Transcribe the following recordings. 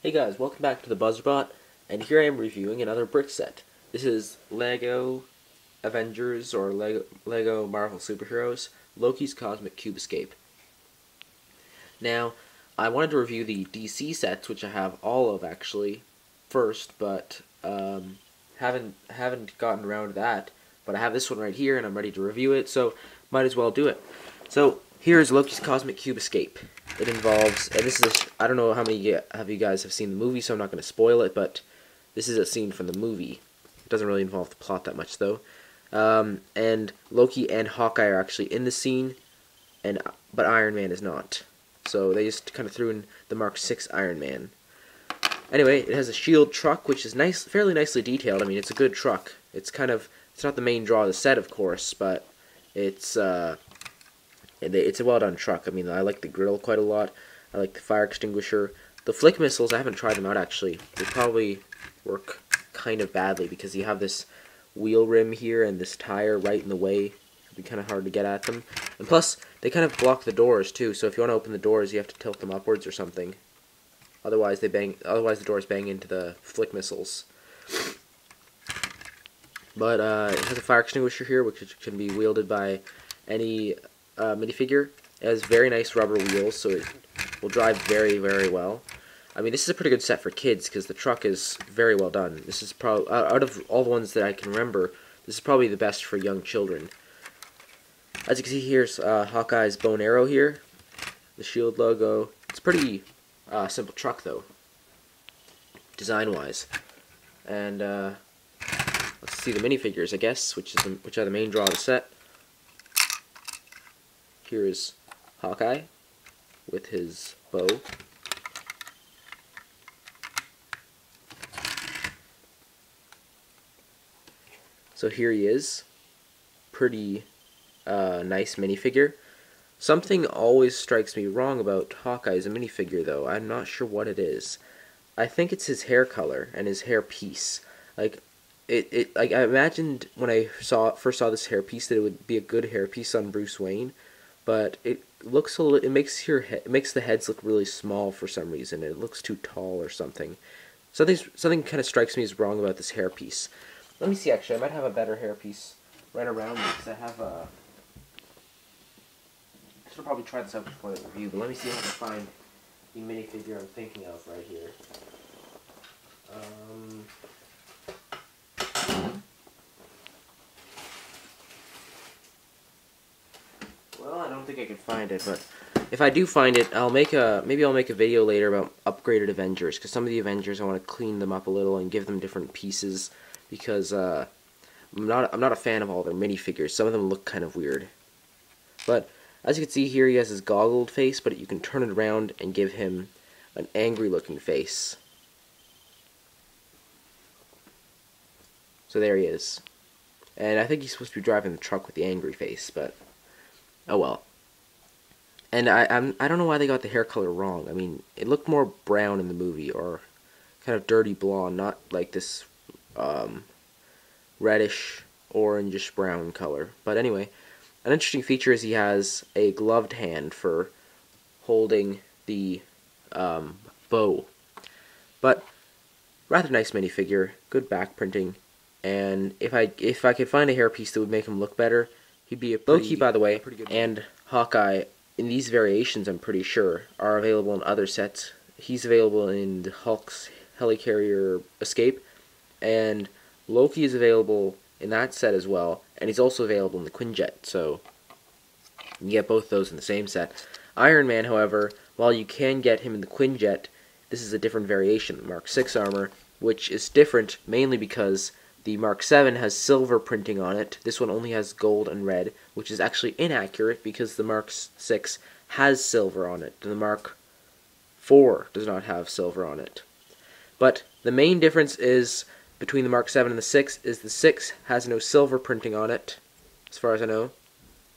Hey guys, welcome back to the BuzzerBot, and here I am reviewing another brick set. This is Lego Avengers, or Lego Marvel Superheroes, Loki's Cosmic Cube Escape. Now, I wanted to review the DC sets, which I have all of actually, first, but haven't gotten around to that. But I have this one right here, and I'm ready to review it, so might as well do it. So, here's Loki's Cosmic Cube Escape. It involves, and this is, I don't know how many of you guys have seen the movie, so I'm not going to spoil it, but this is a scene from the movie. It doesn't really involve the plot that much, though. And Loki and Hawkeye are actually in the scene, but Iron Man is not. So they just kind of threw in the Mark VI Iron Man. Anyway, it has a shield truck, which is fairly nicely detailed. I mean, it's a good truck. It's not the main draw of the set, of course, but it's a well-done truck. I mean, I like the grill quite a lot. I like the fire extinguisher. The flick missiles, I haven't tried them out, actually. They probably work kind of badly because you have this wheel rim here and this tire right in the way. It'd be kind of hard to get at them. And plus, they kind of block the doors, too, so if you want to open the doors, you have to tilt them upwards or something. Otherwise, the doors bang into the flick missiles. But it has a fire extinguisher here, which can be wielded by any minifigure. It has very nice rubber wheels, so it will drive very, very well. I mean, this is a pretty good set for kids because the truck is very well done. This is probably, out of all the ones that I can remember, this is probably the best for young children. As you can see, here's Hawkeye's bow and arrow here, the shield logo. It's a pretty simple truck, though, design-wise. And let's see the minifigures, I guess, which are the main draw of the set. Here is Hawkeye with his bow. So here he is. Pretty nice minifigure. Something always strikes me wrong about Hawkeye as a minifigure, though. I'm not sure what it is. I think it's his hair color and his hair piece. Like I imagined when I first saw this hair piece that it would be a good hair piece on Bruce Wayne. But it makes the heads look really small for some reason. It looks too tall or something. Something kind of strikes me as wrong about this hairpiece. Let me see. Actually, I might have a better hairpiece right around me because I have a. I should probably try this out before the review. But let me see if I can find the minifigure I'm thinking of right here. Well, I don't think I can find it, but if I do find it, maybe I'll make a video later about upgraded Avengers, because some of the Avengers I want to clean them up a little and give them different pieces, because I'm not a fan of all their minifigures. Some of them look kind of weird. But as you can see here, he has his goggled face, but you can turn it around and give him an angry looking face. So there he is. And I think he's supposed to be driving the truck with the angry face, but oh well. And I don't know why they got the hair color wrong. I mean, it looked more brown in the movie, or kind of dirty blonde, not like this reddish, orangish brown color. But anyway, an interesting feature is he has a gloved hand for holding the bow. But rather nice minifigure, good back printing, and if I could find a hairpiece that would make him look better, he'd be a Loki, by the way, and Hawkeye, in these variations, I'm pretty sure, are available in other sets. He's available in the Hulk's Helicarrier Escape, and Loki is available in that set as well, and he's also available in the Quinjet, so you can get both those in the same set. Iron Man, however, while you can get him in the Quinjet, this is a different variation, Mark VI armor, which is different mainly because the Mark VII has silver printing on it. This one only has gold and red, which is actually inaccurate because the Mark VI has silver on it. And the Mark IV does not have silver on it. But the main difference is between the Mark VII and the 6 is the 6 has no silver printing on it, as far as I know.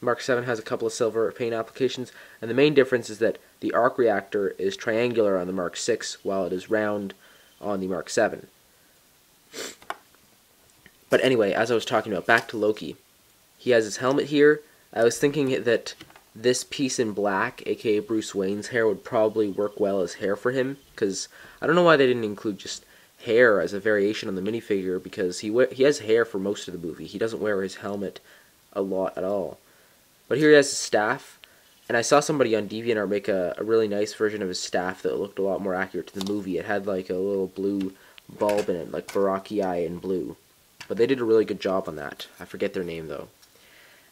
Mark VII has a couple of silver paint applications, and the main difference is that the arc reactor is triangular on the Mark VI, while it is round on the Mark VII. But anyway, as I was talking about, back to Loki. He has his helmet here. I was thinking that this piece in black, aka Bruce Wayne's hair, would probably work well as hair for him, because I don't know why they didn't include just hair as a variation on the minifigure, because he has hair for most of the movie. He doesn't wear his helmet a lot at all. But here he has his staff, and I saw somebody on DeviantArt make a really nice version of his staff that looked a lot more accurate to the movie. It had like a little blue bulb in it, like Barakiai in blue. But they did a really good job on that. I forget their name though.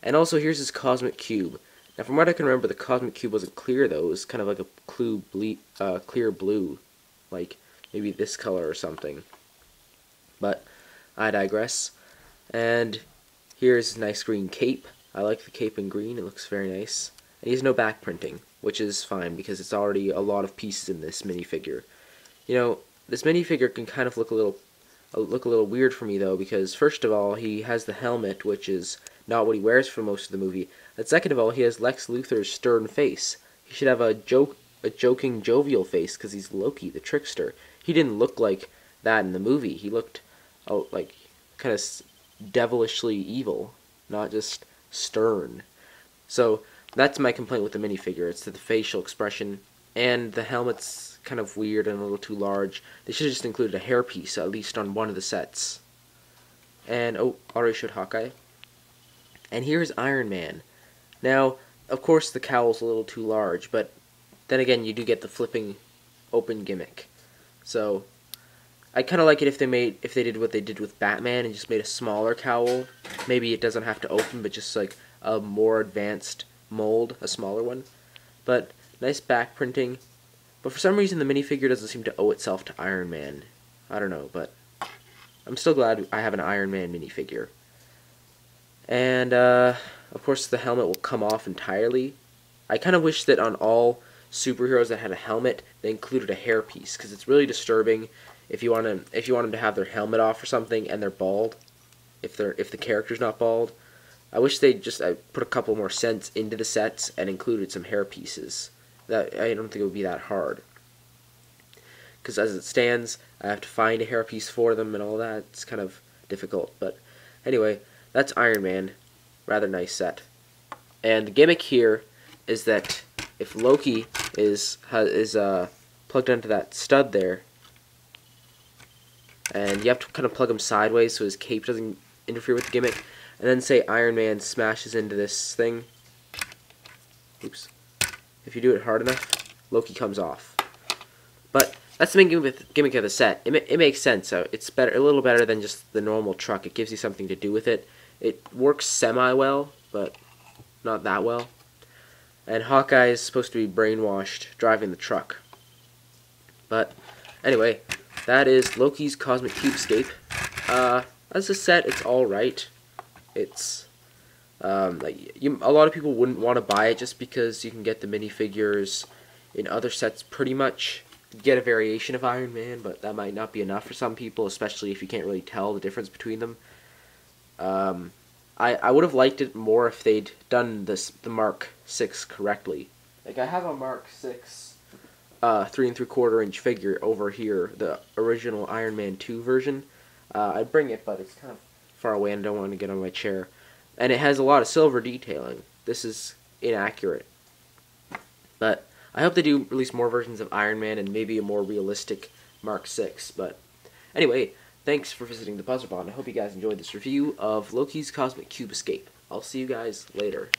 And also here's his cosmic cube. Now from what I can remember, the cosmic cube wasn't clear though. It was kind of like a clear blue, like maybe this color or something. But I digress. And here's his nice green cape. I like the cape in green. It looks very nice. And he has no back printing, which is fine because it's already a lot of pieces in this minifigure. You know, this minifigure can kind of look a little weird for me though, because first of all, he has the helmet, which is not what he wears for most of the movie. And second of all, he has Lex Luthor's stern face. He should have a joking, jovial face because he's Loki, the trickster. He didn't look like that in the movie. He looked like kind of devilishly evil, not just stern. So that's my complaint with the minifigure. It's the facial expression, and the helmet's kind of weird and a little too large. They should have just included a hairpiece, at least on one of the sets. And, oh, already showed Hawkeye. And here's Iron Man. Now, of course the cowl's a little too large, but then again, you do get the flipping open gimmick. So, I kind of like it if they did what they did with Batman and just made a smaller cowl. Maybe it doesn't have to open, but just like a more advanced mold, a smaller one. But nice back printing. But for some reason the minifigure doesn't seem to owe itself to Iron Man. I don't know, but I'm still glad I have an Iron Man minifigure. And of course the helmet will come off entirely. I kind of wish that on all superheroes that had a helmet they included a hairpiece, because it's really disturbing if you want them to have their helmet off or something and they're bald. If the character's not bald. I wish they just put a couple more cents into the sets and included some hair pieces. That I don't think it would be that hard. Because as it stands, I have to find a hairpiece for them and all that. It's kind of difficult. But anyway, that's Iron Man. Rather nice set. And the gimmick here is that if Loki is plugged into that stud there, and you have to kind of plug him sideways so his cape doesn't interfere with the gimmick, and then say Iron Man smashes into this thing. Oops. If you do it hard enough, Loki comes off. But that's the main gimmick of the set. It makes sense. So it's a little better than just the normal truck. It gives you something to do with it. It works semi-well, but not that well. And Hawkeye is supposed to be brainwashed driving the truck. But anyway, that is Loki's Cosmic Cubescape. As a set, it's alright. It's a lot of people wouldn't want to buy it just because you can get the minifigures in other sets pretty much. You get a variation of Iron Man, but that might not be enough for some people, especially if you can't really tell the difference between them. I would have liked it more if they'd done the Mark 6 correctly. Like, I have a Mark 6 3 3/4 inch figure over here, the original Iron Man 2 version. I'd bring it, but it's kind of far away and I don't want to get on my chair. And it has a lot of silver detailing. This is inaccurate. But I hope they do release more versions of Iron Man and maybe a more realistic Mark 6. But anyway, thanks for visiting the Puzzle Bond. I hope you guys enjoyed this review of Loki's Cosmic Cubescape. I'll see you guys later.